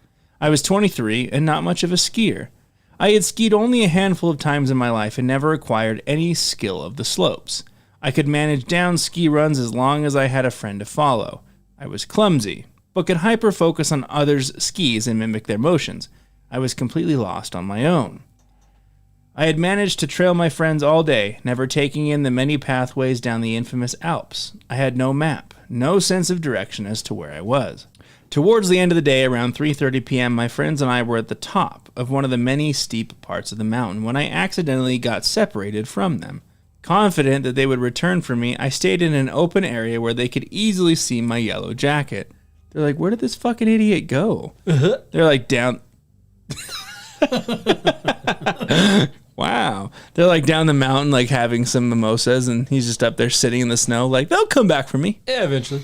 Speaker 2: I was 23 and not much of a skier. I had skied only a handful of times in my life and never acquired any skill of the slopes. I could manage down ski runs as long as I had a friend to follow. I was clumsy, but could hyper-focus on others' skis and mimic their motions. I was completely lost on my own. I had managed to trail my friends all day, never taking in the many pathways down the infamous Alps. I had no map, no sense of direction as to where I was. Towards the end of the day, around 3:30 p.m., my friends and I were at the top of one of the many steep parts of the mountain when I accidentally got separated from them. Confident that they would return for me, I stayed in an open area where they could easily see my yellow jacket. They're like, where did this fucking idiot go? They're like, down... Wow. They're like down the mountain, like having some mimosas, and he's just up there sitting in the snow, like, they'll come back for me.
Speaker 1: Yeah, eventually.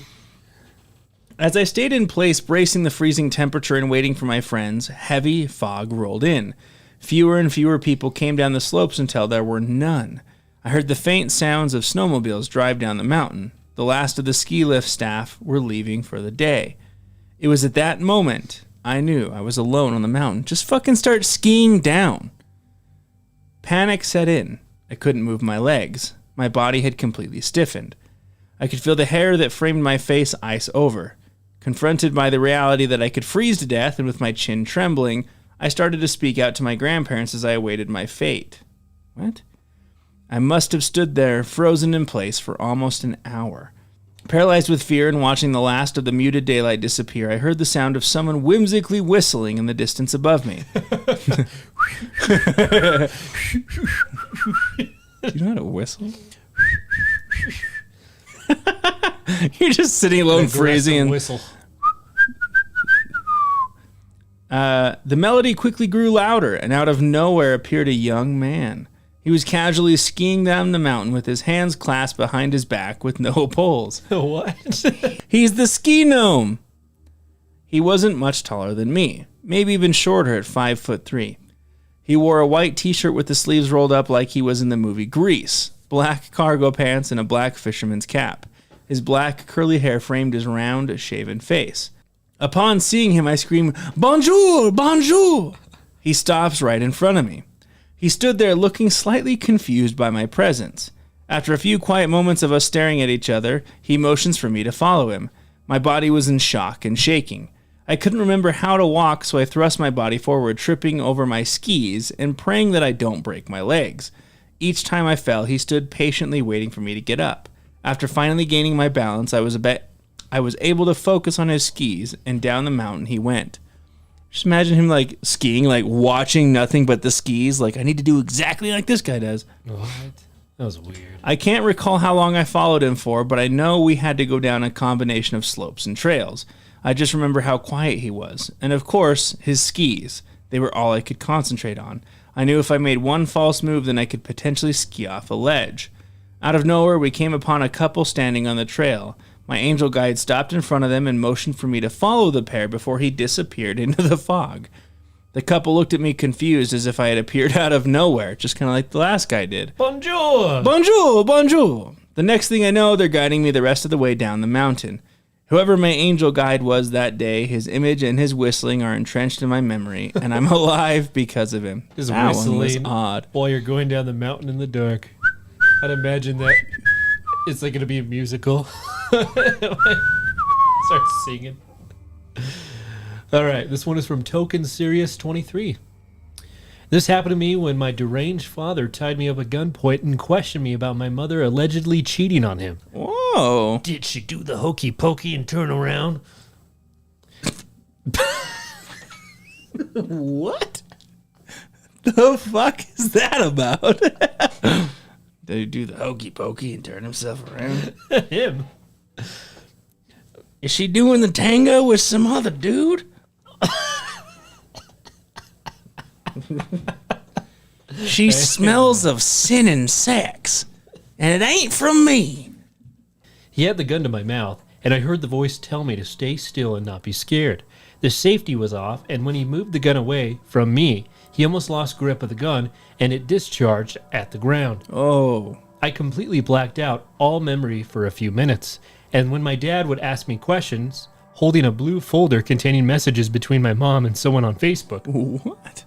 Speaker 2: As I stayed in place, bracing the freezing temperature and waiting for my friends, heavy fog rolled in. Fewer and fewer people came down the slopes until there were none. I heard the faint sounds of snowmobiles drive down the mountain. The last of the ski lift staff were leaving for the day. It was at that moment I knew I was alone on the mountain. Just fucking start skiing down. Panic set in. I couldn't move my legs. My body had completely stiffened. I could feel the hair that framed my face ice over. Confronted by the reality that I could freeze to death and with my chin trembling, I started to speak out to my grandparents as I awaited my fate. What? I must have stood there, frozen in place, for almost an hour. Paralyzed with fear and watching the last of the muted daylight disappear, I heard the sound of someone whimsically whistling in the distance above me. Do you know how to whistle? You're just sitting alone, freezing. And
Speaker 1: whistle.
Speaker 2: The melody quickly grew louder, and out of nowhere appeared a young man. He was casually skiing down the mountain with his hands clasped behind his back with no poles.
Speaker 1: What?
Speaker 2: He's the ski gnome! He wasn't much taller than me, maybe even shorter at 5'3". He wore a white t-shirt with the sleeves rolled up like he was in the movie Grease, black cargo pants, and a black fisherman's cap. His black curly hair framed his round, shaven face. Upon seeing him, I scream, "Bonjour! Bonjour!" He stops right in front of me. He stood there looking slightly confused by my presence. After a few quiet moments of us staring at each other, he motions for me to follow him. My body was in shock and shaking. I couldn't remember how to walk, so I thrust my body forward, tripping over my skis and praying that I don't break my legs. Each time I fell, he stood patiently waiting for me to get up. After finally gaining my balance, I was able to focus on his skis, and down the mountain he went. Just imagine him like skiing, like watching nothing but the skis. Like, I need to do exactly like this guy does.
Speaker 1: What? That was weird.
Speaker 2: I can't recall how long I followed him for, but I know we had to go down a combination of slopes and trails. I just remember how quiet he was. And of course, his skis. They were all I could concentrate on. I knew if I made one false move, then I could potentially ski off a ledge. Out of nowhere, we came upon a couple standing on the trail. My angel guide stopped in front of them and motioned for me to follow the pair before he disappeared into the fog. The couple looked at me confused as if I had appeared out of nowhere, just kind of like the last guy did.
Speaker 1: Bonjour!
Speaker 2: Bonjour! Bonjour! The next thing I know, they're guiding me the rest of the way down the mountain. Whoever my angel guide was that day, his image and his whistling are entrenched in my memory, and I'm alive because of him.
Speaker 1: His
Speaker 2: That one was
Speaker 1: whistling
Speaker 2: odd.
Speaker 1: while you're going down the mountain in the dark. I'd imagine that it's like going to be a musical. Start singing. All right, this one is from Token Sirius 23. This happened to me when my deranged father tied me up at gunpoint and questioned me about my mother allegedly cheating on him.
Speaker 2: Whoa.
Speaker 1: Did she do the hokey pokey and turn around?
Speaker 2: What the fuck is that about? Did he do the hokey pokey and turn himself around?
Speaker 1: Him.
Speaker 2: Is she doing the tango with some other dude? She smells of sin and sex, and it ain't from me.
Speaker 1: He had the gun to my mouth, and I heard the voice tell me to stay still and not be scared. The safety was off, and when he moved the gun away from me, he almost lost grip of the gun, and it discharged at the ground.
Speaker 2: Oh.
Speaker 1: I completely blacked out all memory for a few minutes, and when my dad would ask me questions, holding a blue folder containing messages between my mom and someone on Facebook,
Speaker 2: What?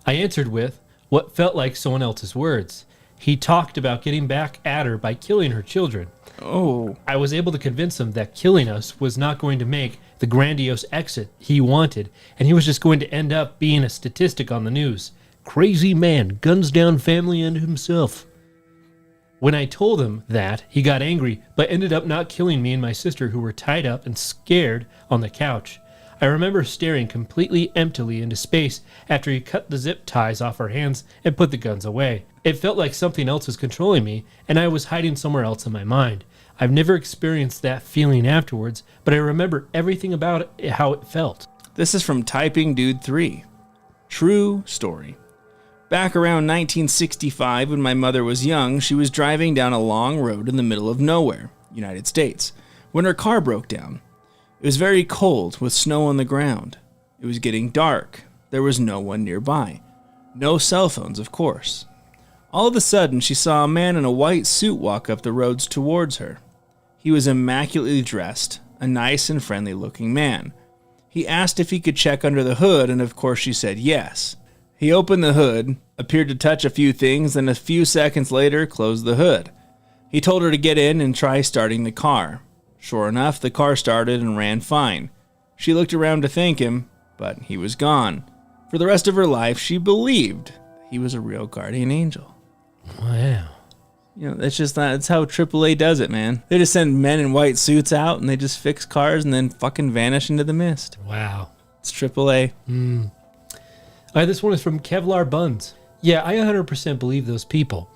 Speaker 1: I answered with what felt like someone else's words. He talked about getting back at her by killing her children.
Speaker 2: Oh.
Speaker 1: I was able to convince him that killing us was not going to make the grandiose exit he wanted, and he was just going to end up being a statistic on the news. Crazy man, guns down family and himself. When I told him that, he got angry, but ended up not killing me and my sister, who were tied up and scared on the couch. I remember staring completely emptily into space after he cut the zip ties off our hands and put the guns away. It felt like something else was controlling me, and I was hiding somewhere else in my mind. I've never experienced that feeling afterwards, but I remember everything about it, how it felt.
Speaker 2: This is from Typing Dude 3. True story. Back around 1965, when my mother was young, she was driving down a long road in the middle of nowhere, United States, when her car broke down. It was very cold, with snow on the ground. It was getting dark. There was no one nearby. No cell phones, of course. All of a sudden, she saw a man in a white suit walk up the roads towards her. He was immaculately dressed, a nice and friendly-looking man. He asked if he could check under the hood, and of course she said yes. He opened the hood, appeared to touch a few things, then a few seconds later closed the hood. He told her to get in and try starting the car. Sure enough, the car started and ran fine. She looked around to thank him, but he was gone. For the rest of her life, she believed he was a real guardian angel.
Speaker 1: Wow.
Speaker 2: You know, that's how AAA does it, man. They just send men in white suits out and they just fix cars and then fucking vanish into the mist.
Speaker 1: Wow.
Speaker 2: It's AAA.
Speaker 1: All right, this one is from Kevlar Buns. Yeah, I 100% believe those people.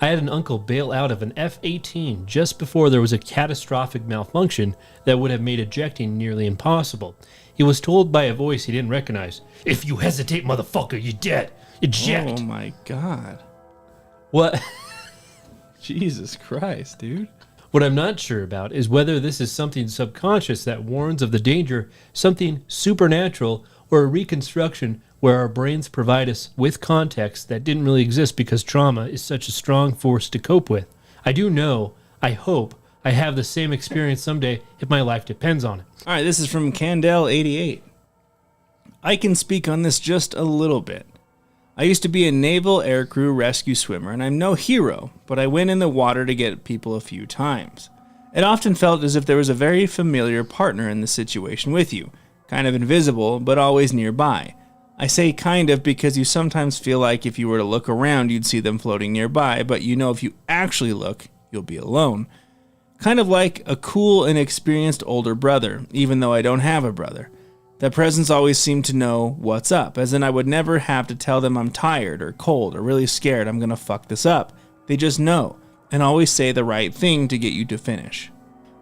Speaker 1: I had an uncle bail out of an F-18 just before there was a catastrophic malfunction that would have made ejecting nearly impossible. He was told by a voice he didn't recognize, "If you hesitate, motherfucker, you're dead. Eject."
Speaker 2: Oh my god.
Speaker 1: What?
Speaker 2: Jesus Christ, dude.
Speaker 1: What I'm not sure about is whether this is something subconscious that warns of the danger, something supernatural, or a reconstruction where our brains provide us with context that didn't really exist because trauma is such a strong force to cope with. I do know, I hope, I have the same experience someday if my life depends on it.
Speaker 2: All right, this is from Candell88. I can speak on this just a little bit. I used to be a naval aircrew rescue swimmer, and I'm no hero, but I went in the water to get people a few times. It often felt as if there was a very familiar partner in the situation with you, kind of invisible, but always nearby. I say kind of because you sometimes feel like if you were to look around, you'd see them floating nearby, but you know if you actually look, you'll be alone. Kind of like a cool and experienced older brother, even though I don't have a brother. That presence always seemed to know what's up, as in I would never have to tell them I'm tired or cold or really scared I'm gonna fuck this up. They just know, and always say the right thing to get you to finish.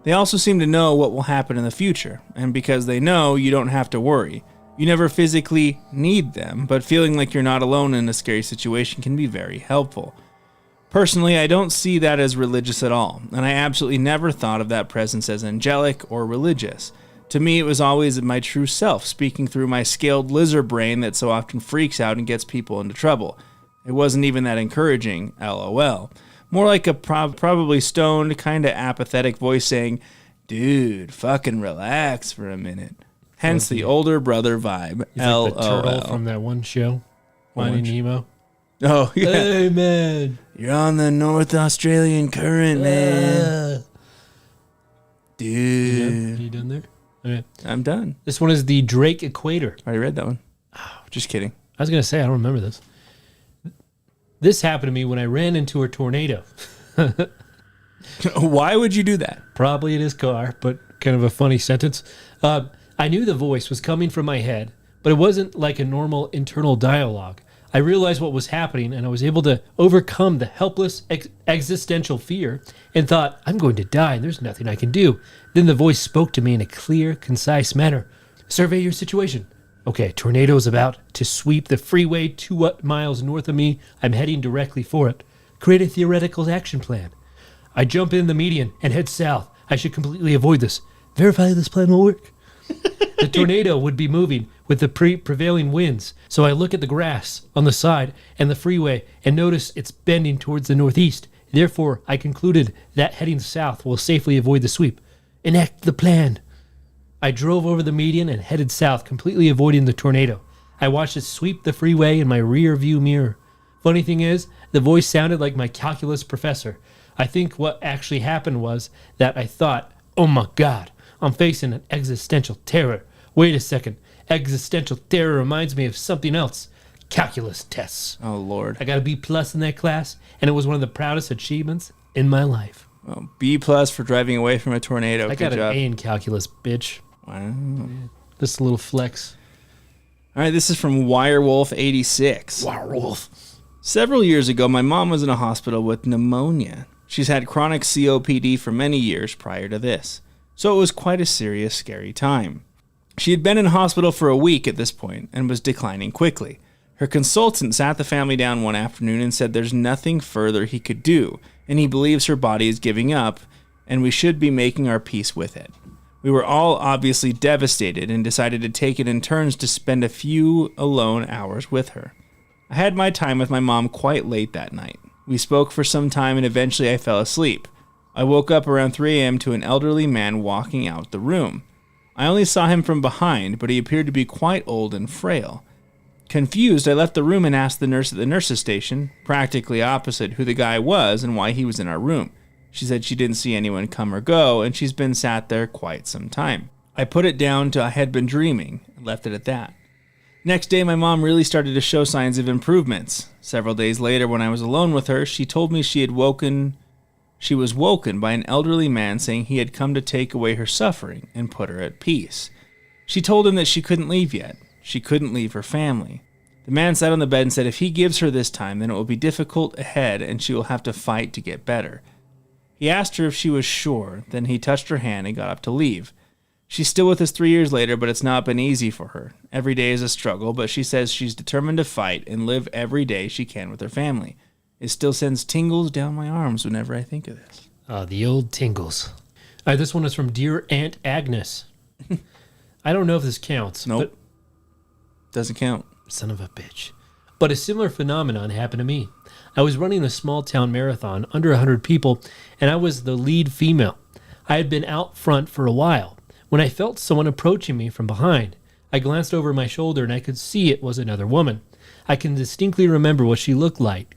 Speaker 2: They also seem to know what will happen in the future, and because they know, you don't have to worry. You never physically need them, but feeling like you're not alone in a scary situation can be very helpful. Personally, I don't see that as religious at all, and I absolutely never thought of that presence as angelic or religious. To me, it was always my true self speaking through my scaled lizard brain that so often freaks out and gets people into trouble. It wasn't even that encouraging, lol. More like a probably stoned, kinda apathetic voice saying, dude, fucking relax for a minute. Hence the older brother vibe, lol.
Speaker 1: Like the turtle from that one show, Finding Nemo.
Speaker 2: Oh, yeah.
Speaker 1: Hey, man.
Speaker 2: You're on the North Australian current, man. Dude.
Speaker 1: You done there? Okay.
Speaker 2: I'm done.
Speaker 1: This one is the Drake Equator.
Speaker 2: Already read that one. Just kidding.
Speaker 1: I was going to say, I don't remember this. This happened to me when I ran into a tornado.
Speaker 2: Why would you do that?
Speaker 1: Probably in his car, but kind of a funny sentence. I knew the voice was coming from my head, but it wasn't like a normal internal dialogue. I realized what was happening, and I was able to overcome the helpless existential fear and thought, I'm going to die, and there's nothing I can do. Then the voice spoke to me in a clear, concise manner. Survey your situation. Okay, tornado is about to sweep the freeway 2 miles north of me. I'm heading directly for it. Create a theoretical action plan. I jump in the median and head south. I should completely avoid this. Verify this plan will work. The tornado would be moving with the prevailing winds, so I look at the grass on the side and the freeway and notice it's bending towards the northeast. Therefore, I concluded that heading south will safely avoid the sweep. Enact the plan. I drove over the median and headed south, completely avoiding the tornado. I watched it sweep the freeway in my rear view mirror. Funny thing is, the voice sounded like my calculus professor. I think what actually happened was that I thought, oh my God, I'm facing an existential terror. Wait a second. Existential terror reminds me of something else. Calculus tests.
Speaker 2: Oh, Lord.
Speaker 1: I got a B+ in that class, and it was one of the proudest achievements in my life.
Speaker 2: Well, B+ for driving away from a tornado.
Speaker 1: I got an A in calculus, bitch.
Speaker 2: Wow.
Speaker 1: Just a little flex.
Speaker 2: All right, this is from Wirewolf86.
Speaker 1: Wirewolf.
Speaker 2: Several years ago, my mom was in a hospital with pneumonia. She's had chronic COPD for many years prior to this, so it was quite a serious, scary time. She had been in hospital for a week at this point and was declining quickly. Her consultant sat the family down one afternoon and said there's nothing further he could do, and he believes her body is giving up, and we should be making our peace with it. We were all obviously devastated and decided to take it in turns to spend a few alone hours with her. I had my time with my mom quite late that night. We spoke for some time and eventually I fell asleep. I woke up around 3 a.m. to an elderly man walking out the room. I only saw him from behind, but he appeared to be quite old and frail. Confused, I left the room and asked the nurse at the nurse's station, practically opposite, who the guy was and why he was in our room. She said she didn't see anyone come or go, and she's been sat there quite some time. I put it down to I had been dreaming and left it at that. Next day, my mom really started to show signs of improvements. Several days later, when I was alone with her, she told me she was woken by an elderly man saying he had come to take away her suffering and put her at peace. She told him that she couldn't leave yet. She couldn't leave her family. The man sat on the bed and said if he gives her this time, then it will be difficult ahead and she will have to fight to get better. He asked her if she was sure, then he touched her hand and got up to leave. She's still with us 3 years later, but it's not been easy for her. Every day is a struggle, but she says she's determined to fight and live every day she can with her family. It still sends tingles down my arms whenever I think of this.
Speaker 1: The old tingles. All right, this one is from Dear Aunt Agnes. I don't know if this counts.
Speaker 2: Nope.
Speaker 1: But
Speaker 2: doesn't count.
Speaker 1: son of a bitch. But a similar phenomenon happened to me. I was running a small town marathon, under 100 people, and I was the lead female. I had been out front for a while when I felt someone approaching me from behind. I glanced over my shoulder and I could see it was another woman. I can distinctly remember what she looked like.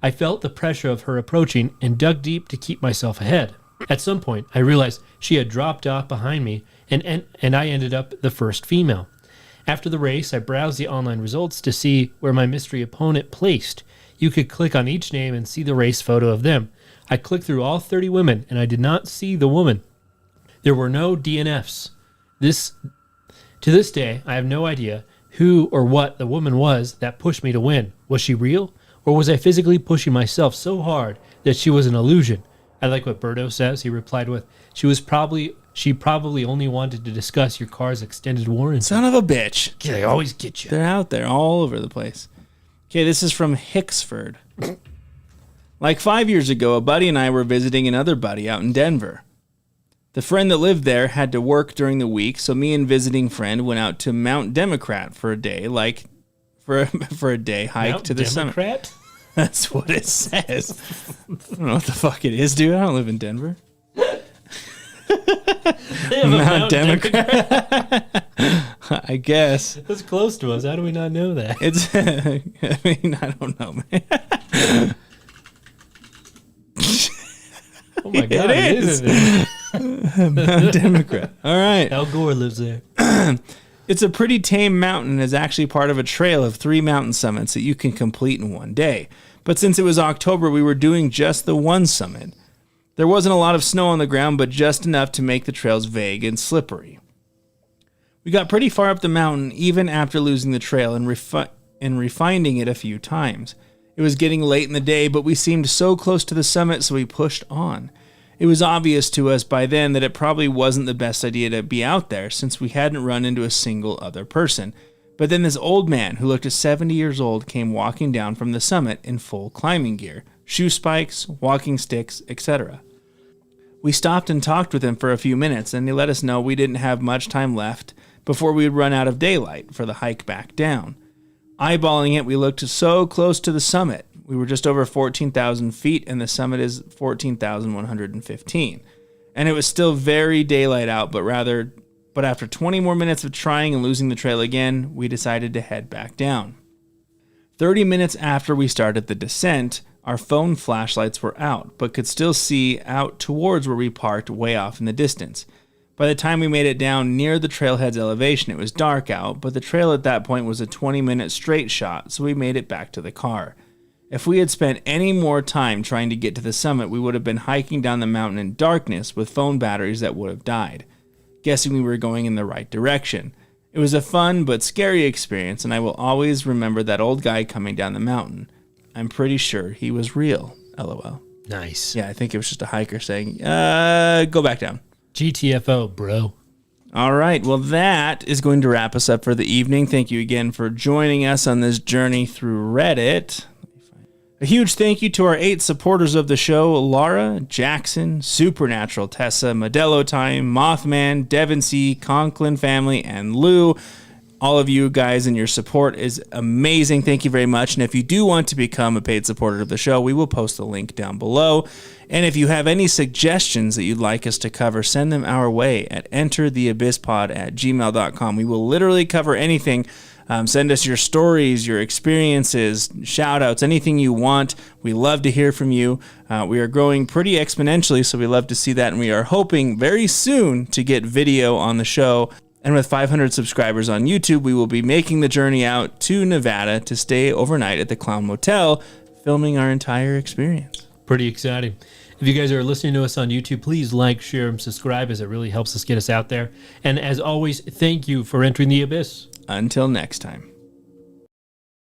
Speaker 1: I felt the pressure of her approaching and dug deep to keep myself ahead. At some point, I realized she had dropped off behind me and I ended up the first female. After the race, I browsed the online results to see where my mystery opponent placed. You could click on each name and see the race photo of them. I clicked through all 30 women and I did not see the woman. There were no DNFs. To this day, I have no idea who or what the woman was that pushed me to win. Was she real? Or was I physically pushing myself so hard that she was an illusion? I like what Berto says. He replied with, she probably only wanted to discuss your car's extended warranty.
Speaker 2: Son of a bitch.
Speaker 1: Yeah, they always get you.
Speaker 2: They're out there all over the place. Okay, this is from Hicksford. Like 5 years ago, a buddy and I were visiting another buddy out in Denver. The friend that lived there had to work during the week, so me and visiting friend went out to Mount Democrat for a day, for a day hike
Speaker 1: Mount
Speaker 2: to the
Speaker 1: Democrat?
Speaker 2: summit. That's what it says. I don't know what the fuck it is, dude. I don't live in Denver.
Speaker 1: They have a Mount Democrat.
Speaker 2: I guess.
Speaker 1: That's close to us. How do we not know that?
Speaker 2: It's, I mean, I don't know, man.
Speaker 1: Oh my God,
Speaker 2: it is. Mount Democrat. All right.
Speaker 1: Al Gore lives there.
Speaker 2: It's a pretty tame mountain and is actually part of a trail of 3 mountain summits that you can complete in one day. But since it was October, we were doing just the one summit. There wasn't a lot of snow on the ground, but just enough to make the trails vague and slippery. We got pretty far up the mountain, even after losing the trail and refining it a few times. It was getting late in the day, but we seemed so close to the summit, so we pushed on. It was obvious to us by then that it probably wasn't the best idea to be out there, since we hadn't run into a single other person. But then this old man, who looked 70 years old, came walking down from the summit in full climbing gear, shoe spikes, walking sticks, etc. We stopped and talked with him for a few minutes, and he let us know we didn't have much time left before we would run out of daylight for the hike back down. Eyeballing it, we looked so close to the summit. We were just over 14,000 feet, and the summit is 14,115. And it was still very daylight out, but after 20 more minutes of trying and losing the trail again, we decided to head back down. 30 minutes after we started the descent, our phone flashlights were out, but could still see out towards where we parked way off in the distance. By the time we made it down near the trailhead's elevation, it was dark out, but the trail at that point was a 20-minute straight shot, so we made it back to the car. If we had spent any more time trying to get to the summit, we would have been hiking down the mountain in darkness with phone batteries that would have died, guessing we were going in the right direction. It was a fun but scary experience, and I will always remember that old guy coming down the mountain. I'm pretty sure he was real, LOL.
Speaker 1: Nice.
Speaker 2: Yeah, I think it was just a hiker saying, go back down.
Speaker 1: GTFO, bro.
Speaker 2: All right, well, that is going to wrap us up for the evening. Thank you again for joining us on this journey through Reddit. A huge thank you to our 8 supporters of the show: Laura, Jackson, Supernatural, Tessa, Modelo Time, Mothman, Devon C, Conklin Family, and Lou. All of you guys and your support is amazing. Thank you very much. And if you do want to become a paid supporter of the show, we will post the link down below. And if you have any suggestions that you'd like us to cover, send them our way at entertheabysspod@gmail.com. We will literally cover anything. Send us your stories, your experiences, shout outs, anything you want. We love to hear from you. We are growing pretty exponentially, so we love to see that. And we are hoping very soon to get video on the show. And with 500 subscribers on YouTube, we will be making the journey out to Nevada to stay overnight at the Clown Motel, filming our entire experience.
Speaker 1: Pretty exciting. If you guys are listening to us on YouTube, please like, share, and subscribe, as it really helps us get us out there. And as always, thank you for entering the abyss.
Speaker 2: Until next time.